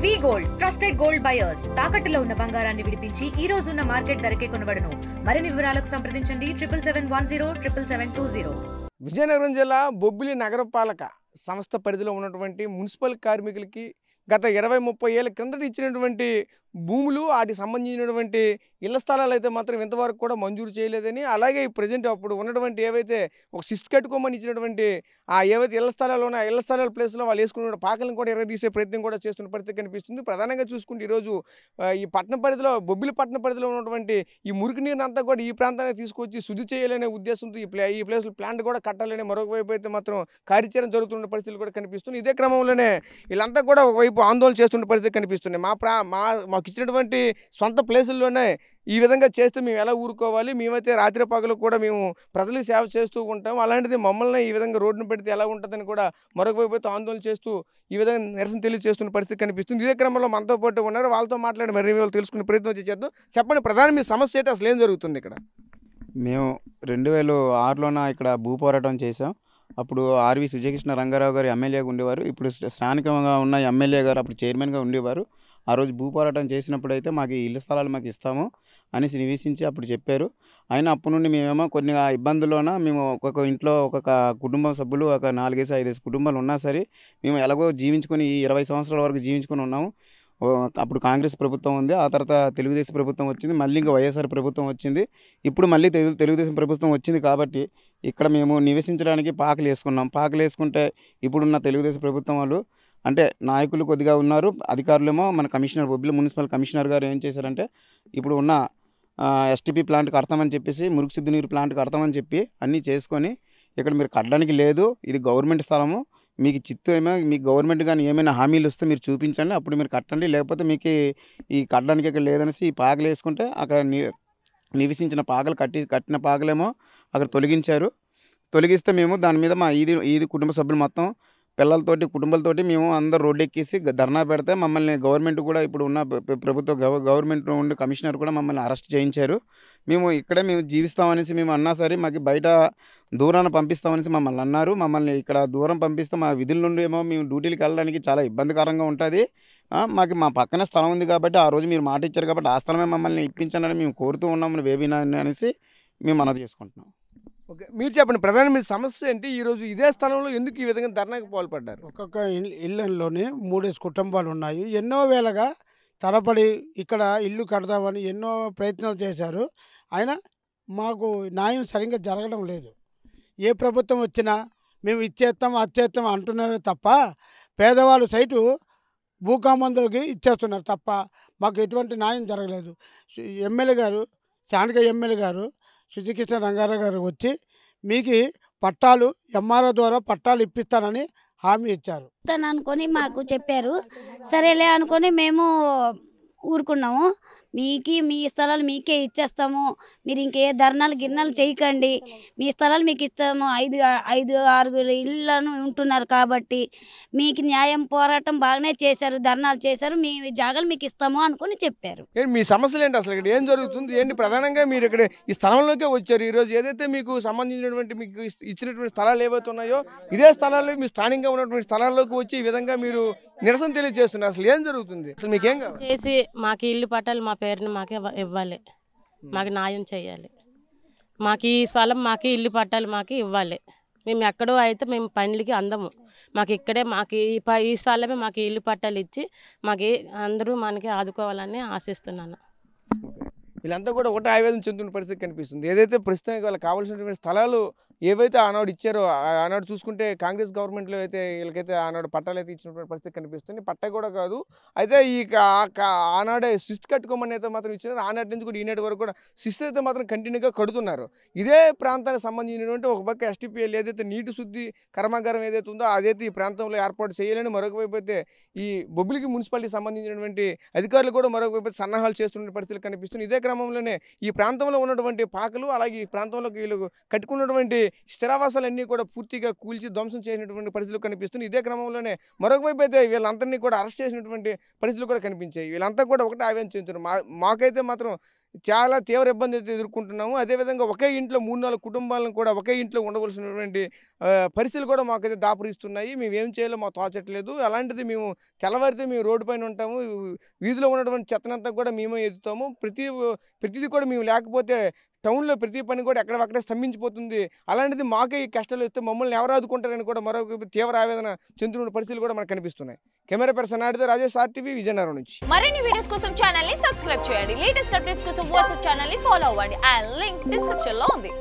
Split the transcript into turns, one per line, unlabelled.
వి gold trusted gold buyers తాకట్టులో ఉన్న బంగారాన్ని విడిపించి ఈ రోజు ఉన్న మార్కెట్ ధరకే కొనబడును. మరిన్ని వివరాలకు సంప్రదించండి 77107720.
విజయనగరం జిల్లా బొబ్బిలి నగరపాలక సంస్థ పరిధిలో ఉన్నటువంటి మున్సిపల్ కార్మికులకి గత 20-30 ఏళ్ల కిందట ఇచ్చినటువంటి భూములు వాటికి సంబంధించినటువంటి ఇళ్ల స్థలాలు అయితే మాత్రం ఇంతవరకు కూడా మంజూరు చేయలేదని, అలాగే ప్రజెంట్ అప్పుడు ఉన్నటువంటి ఏవైతే ఒక సిస్ట్ కట్టుకోమని ఇచ్చినటువంటి ఆ ఏవైతే ఇళ్ల స్థలాలు ఉన్నాయో ఆ ఇళ్ల స్థలాల ప్లేస్లో వాళ్ళు వేసుకున్న పాకలను కూడా ఎరగదీసే ప్రయత్నం కూడా చేస్తున్న పరిస్థితి కనిపిస్తుంది. ప్రధానంగా చూసుకుంటే ఈరోజు ఈ పట్టణ పరిధిలో బొబ్బిలి పట్టణ పరిధిలో ఉన్నటువంటి ఈ మురికి నీరుని అంతా కూడా ఈ ప్రాంతానికి తీసుకొచ్చి శుద్ధి చేయాలనే ఉద్దేశంతో ఈ ప్లేస్లో ప్లాంట్ కూడా కట్టాలని మరొక వైపు అయితే మాత్రం కార్యాచరణ జరుగుతున్న పరిస్థితులు కూడా కనిపిస్తుంది. ఇదే క్రమంలోనే వీళ్ళంతా కూడా ఒకవైపు ఆందోళన చేస్తున్న పరిస్థితి కనిపిస్తుంది. మాకు ఇచ్చినటువంటి సొంత ప్లేసుల్లోనే ఈ విధంగా చేస్తే మేము ఎలా ఊరుకోవాలి, మేమైతే రాత్రి పగలు కూడా మేము ప్రజలకు సేవ చేస్తూ ఉంటాం, అలాంటిది మమ్మల్ని ఈ విధంగా రోడ్డును పెడితే ఎలా ఉంటుందని కూడా మరొక వైపు అయితే ఆందోళన చేస్తూ ఈ విధంగా నిరసన తెలియజేస్తున్న పరిస్థితి కనిపిస్తుంది. ఇదే క్రమంలో మనతో పాటు ఉన్నారు, వాళ్ళతో మాట్లాడి మరి వాళ్ళు తెలుసుకునే ప్రయత్నం చేద్దాం. చెప్పండి, ప్రధాన మీ సమస్య ఏంటి, అసలు ఏం జరుగుతుంది ఇక్కడ?
మేము 2006లోన ఇక్కడ భూ పోరాటం చేసాం. అప్పుడు ఆర్వి సుజయకృష్ణ రంగారావు గారు ఎమ్మెల్యేగా ఉండేవారు. ఇప్పుడు స్థానికంగా ఉన్న ఎమ్మెల్యే గారు అప్పుడు చైర్మన్గా ఉండేవారు. ఆ రోజు భూ పోరాటం చేసినప్పుడు అయితే మాకు ఇళ్ల స్థలాలు మాకు ఇస్తాము అనేసి నివేశించి అప్పుడు చెప్పారు. అయినా అప్పటి నుండి మేమేమో కొన్ని ఇబ్బందుల్లోన మేము ఒక్కొక్క ఇంట్లో ఒక్కొక్క కుటుంబం సభ్యులు ఒక 4-5 కుటుంబాలు ఉన్నా సరే మేము ఎలాగో జీవించుకొని ఈ 20 సంవత్సరాల వరకు జీవించుకొని ఉన్నాము. అప్పుడు కాంగ్రెస్ ప్రభుత్వం ఉంది, ఆ తర్వాత తెలుగుదేశం ప్రభుత్వం వచ్చింది, మళ్ళీ ఇంకా వైఎస్ఆర్ ప్రభుత్వం వచ్చింది, ఇప్పుడు మళ్ళీ తెలుగుదేశం ప్రభుత్వం వచ్చింది. కాబట్టి ఇక్కడ మేము నివసించడానికి పాకలు వేసుకున్నాం. పాకలు వేసుకుంటే ఇప్పుడున్న తెలుగుదేశం ప్రభుత్వం వాళ్ళు అంటే నాయకులు కొద్దిగా ఉన్నారు, అధికారులేమో మన కమిషనర్ బొబ్బిలి మున్సిపల్ కమిషనర్ గారు ఏం చేశారంటే ఇప్పుడు ఉన్న ఎస్టీపీ ప్లాంట్ కడతామని చెప్పేసి మురుగు శుద్ధి నీరు ప్లాంట్ కడతామని చెప్పి అన్నీ చేసుకొని ఇక్కడ మీరు కట్టడానికి లేదు, ఇది గవర్నమెంట్ స్థలము, మీకు చిత్తు మీకు గవర్నమెంట్ కానీ ఏమైనా హామీలు వస్తే మీరు చూపించండి, అప్పుడు మీరు కట్టండి, లేకపోతే మీకు ఈ కట్టడానికి ఇక్కడ లేదనేసి ఈ పాకలు వేసుకుంటే అక్కడ నివసించిన పాకలు కట్టిన పాకలేమో అక్కడ తొలగిస్తే మేము దాని మీద మా ఈది కుటుంబ సభ్యులు మొత్తం పిల్లలతోటి కుటుంబాలతోటి మేము అందరూ రోడ్డు ఎక్కేసి ధర్నా పెడితే మమ్మల్ని గవర్నమెంట్ కూడా ఇప్పుడు ఉన్న ప్రభుత్వ గవర్నమెంట్ ఉండి కమిషనర్ కూడా మమ్మల్ని అరెస్ట్ చేయించారు. మేము ఇక్కడే మేము జీవిస్తామనేసి మేము అన్నా సరే మాకు బయట దూరాన పంపిస్తామనేసి మమ్మల్ని అన్నారు. మమ్మల్ని ఇక్కడ దూరం పంపిస్తే మా విధుల నుండి ఏమో మేము డ్యూటీలకు వెళ్ళడానికి చాలా ఇబ్బందికరంగా ఉంటుంది. మాకు మా పక్కనే స్థలం ఉంది కాబట్టి ఆ రోజు మీరు మాట ఇచ్చారు కాబట్టి ఆ స్థలమే మమ్మల్ని ఇప్పించండి మేము కోరుతూ ఉన్నాము బేబీనా అనేసి మేము మనవి చేసుకుంటున్నాం.
ఓకే, మీరు చెప్పండి, ప్రధాన మీ సమస్య ఏంటి? ఈరోజు ఇదే స్థలంలో ఎందుకు ఈ విధంగా ధర్నాకి పాల్పడ్డారు?
ఒక్కొక్క ఇళ్ళలోనే 3 కుటుంబాలు ఉన్నాయి. ఎన్నో వేలగా తరబడి ఇక్కడ ఇల్లు కడదామని ఎన్నో ప్రయత్నాలు చేశారు. అయినా మాకు న్యాయం సరిగ్గా జరగడం లేదు. ఏ ప్రభుత్వం వచ్చినా మేము ఇచ్చేస్తాం అచ్చేస్తాం అంటున్నారే తప్ప పేదవాళ్ళు సైటు భూకామందులకి ఇచ్చేస్తున్నారు తప్ప మాకు ఎటువంటి న్యాయం జరగలేదు. ఎమ్మెల్యే గారు స్థానిక ఎమ్మెల్యే గారు సుజయకృష్ణ రంగారావు గారు వచ్చి మీకు పట్టాలు ఎంఆర్ఓ ద్వారా పట్టాలు ఇప్పిస్తానని హామీ ఇచ్చారు.
అనుకొని మాకు చెప్పారు. సరేలే అనుకొని మేము ఊరుకున్నాము. మీ స్థలాలు మీకే ఇచ్చేస్తాము, మీరు ఇంకే ధర్నాలు గిర్నాలు చేయకండి, మీ స్థలాలు మీకు ఇస్తాము, 5-6 ఇళ్ళను ఉంటున్నారు కాబట్టి మీకు న్యాయం పోరాటం బాగానే చేశారు, ధర్నాలు చేశారు, మీ జాగాలు మీకు ఇస్తాము అనుకుని చెప్పారు.
మీ సమస్యలు ఏంటి, అసలు ఇక్కడ ఏం జరుగుతుంది ఏంటి? ప్రధానంగా మీరు ఇక్కడ ఈ స్థలంలోకే వచ్చారు. ఈరోజు ఏదైతే మీకు సంబంధించినటువంటి మీకు ఇచ్చినటువంటి స్థలాలు ఏవైతే ఉన్నాయో ఇదే స్థలాలు మీ స్థానికంగా ఉన్నటువంటి స్థలాల్లోకి వచ్చి ఈ విధంగా మీరు నిరసన తెలియజేస్తున్నారు. అసలు ఏం జరుగుతుంది, అసలు మీకేం కావాలి?
చేసి మాకు ఇల్లు పట్టాలి, మా పేరుని మాకే ఇవ్వాలి, మాకు న్యాయం చేయాలి, మాకు ఈ స్థలం మాకు ఇల్లు పట్టాలి మాకు ఇవ్వాలి. మేము ఎక్కడో అయితే మేము పనులకి అందము, మాకు ఇక్కడే మాకు ఈ స్థలమే మాకు ఇల్లు పట్టాలు ఇచ్చి మాకు అందరూ మనకి ఆదుకోవాలని ఆశిస్తున్నాను.
వీళ్ళంతా కూడా ఒకటే ఆవేదన చెందుతున్న పరిస్థితి కనిపిస్తుంది. ఏదైతే ప్రస్తుతానికి వాళ్ళకి కావాల్సినటువంటి స్థలాలు ఏవైతే ఆనాడు ఇచ్చారో ఆనాడు చూసుకుంటే కాంగ్రెస్ గవర్నమెంట్లో అయితే వీళ్ళకైతే ఆనాడు పట్టాలు అయితే ఇచ్చినటువంటి పరిస్థితి కనిపిస్తుంది. పట్ట కూడా కాదు, అయితే ఈ ఆనాడే శిస్తు కట్టుకోమని అయితే మాత్రం ఇచ్చినారు. ఆనాటి నుంచి కూడా ఈనాటి వరకు కూడా శిస్తు అయితే మాత్రం కంటిన్యూగా కడుతున్నారు. ఇదే ప్రాంతానికి సంబంధించినటువంటి ఒక పక్క ఎస్టీపీఎల్ ఏదైతే నీటి శుద్ధి కర్మాగారం ఏదైతే ఉందో అదైతే ఈ ప్రాంతంలో ఏర్పాటు చేయాలని, మరొక వైపు అయితే ఈ బొబ్బిలికి మున్సిపాలిటీకి సంబంధించినటువంటి అధికారులు కూడా మరొక వైపు సన్నాహాలు చేస్తున్న పరిస్థితులు కనిపిస్తుంది. ఇదే క్రమంలోనే ఈ ప్రాంతంలో ఉన్నటువంటి పాకలు అలాగే ఈ ప్రాంతంలోకి వీళ్ళు కట్టుకున్నటువంటి స్థిరావాసాలన్నీ కూడా పూర్తిగా కూల్చి ధ్వంసం చేసినటువంటి పరిస్థితులు కనిపిస్తుంది. ఇదే క్రమంలోనే మరొక వైపు అయితే వీళ్ళందరినీ కూడా అరెస్ట్ చేసినటువంటి పరిస్థితులు కూడా కనిపించాయి. వీళ్ళంతా కూడా ఒకటే ఆవేదన చెందుతున్నారు. మాకైతే మాత్రం చాలా తీవ్ర ఇబ్బంది అయితే ఎదుర్కొంటున్నాము. అదేవిధంగా ఒకే ఇంట్లో 3-4 కుటుంబాలను కూడా ఒకే ఇంట్లో ఉండవలసినటువంటి పరిస్థితులు కూడా మాకైతే దాపురిస్తున్నాయి. మేము ఏం చేయాలో మాకు తోచట్లేదు. అలాంటిది మేము తెల్లవారితే మేము రోడ్డు పైన ఉంటాము. వీధిలో ఉన్నటువంటి చెత్తనంతా కూడా మేమే ఎత్తుతాము. ప్రతిదీ కూడా మేము లేకపోతే టౌన్‌లో ప్రతి పని కూడా ఎక్కడికక్కడే స్తంభించిపోతుంది. అలాంటిది మాకే ఈ కష్టాలు వస్తే మమ్మల్ని ఎవరు ఆదుకుంటారని కూడా మరొక తీవ్ర ఆవేదన చెందుతున్న పరిస్థితులు కూడా మనకు కనిపిస్తున్నాయి. కెమెరా పర్సన్ నాయుడుతో రాజేష్, ఆర్టీవీ, విజయనగరం నుంచి.
మరిన్ని వీడియోస్ కోసం ఛానల్ ని సబ్స్క్రైబ్ చేయండి. లేటెస్ట్ అప్డేట్స్ కోసం వాట్సాప్ ఛానల్ ని ఫాలో అవ్వండి. ఆ లింక్ డిస్క్రిప్షన్ లో ఉంది.